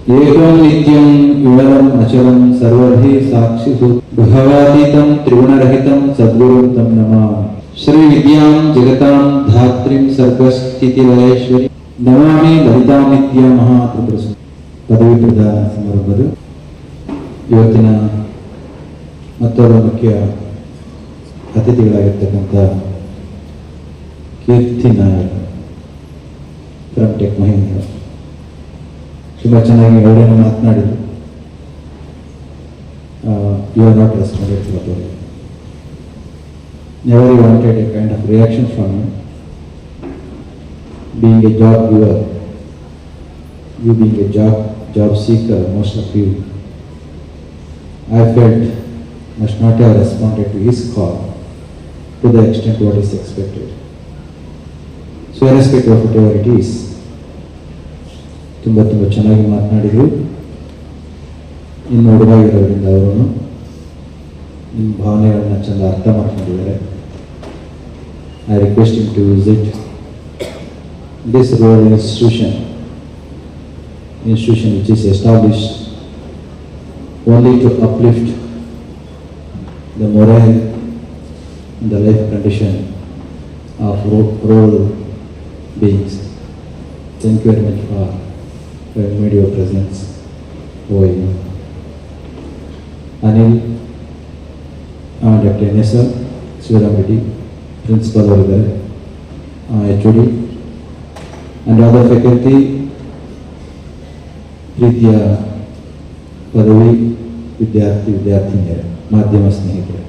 ಏಕಂ ನಿತ್ಯಂ ವಿಮಲಂ ಅಚಲಂ ಸರ್ವಧಿ ಸಾಕ್ಷಿಸು ಭವಾತೀತಂ ತ್ರಿಗುಣರಹಿತಂ ಸದ್ಗುರುಂ ತಂ ನಮಾಮಿ. ಶ್ರೀ ವಿದ್ಯಾಂ ಜಗತಾಂ ಧಾತ್ರಿಂ ಸರ್ವಸ್ಥಿತಿಲಯೇಶ್ವರಿ ನಮಾಮಿ ಲಲಿತಾಂ ನಿತ್ಯ ಮಹಾತ್ರಿಪುರ ಪದವಿ ಪ್ರದಾನ ಸಮಾರಂಭದ ಇವತ್ತಿನ ಮತ್ತೊಬ್ಬ ಮುಖ್ಯ ಅತಿಥಿಗಳಾಗಿರ್ತಕ್ಕಂಥ ಕೀರ್ತಿ ನಾಯಕ್ ಫ್ರಮ್ ಟೆಕ್ ಮಹೇಂದ್ರ ತುಂಬ ಚೆನ್ನಾಗಿ ಅವರೇನು ಮಾತನಾಡಿದ್ರು. You are not responded to about never you wanted a kind of reaction from you. Being a job giver, you being a job seeker, most of you, I felt must not have responded to his call to the extent what is expected. So irrespective of whatever it is, ತುಂಬ ಚೆನ್ನಾಗಿ ಮಾತನಾಡಿದರು. ಇನ್ನು ಹುಡುಗಾಗಿರೋದ್ರಿಂದ ಅವರು ನಿಮ್ಮ ಭಾವನೆಗಳನ್ನ ಚೆಂದ ಅರ್ಥ ಮಾಡ್ಕೊಂಡಿದ್ದಾರೆ. I request him to visit this rural institution which is established only to uplift the morale and the life condition of rural beings. Thank you very much for your presence over here. Anil, Dr. Nessa, Sivaram Principal over there, HOD, and other faculty, ಪ್ರೀತಿಯ ಪದವಿ ವಿದ್ಯಾರ್ಥಿನಿಯರೇ, ಮಾಧ್ಯಮ ಸ್ನೇಹಿತರೆ,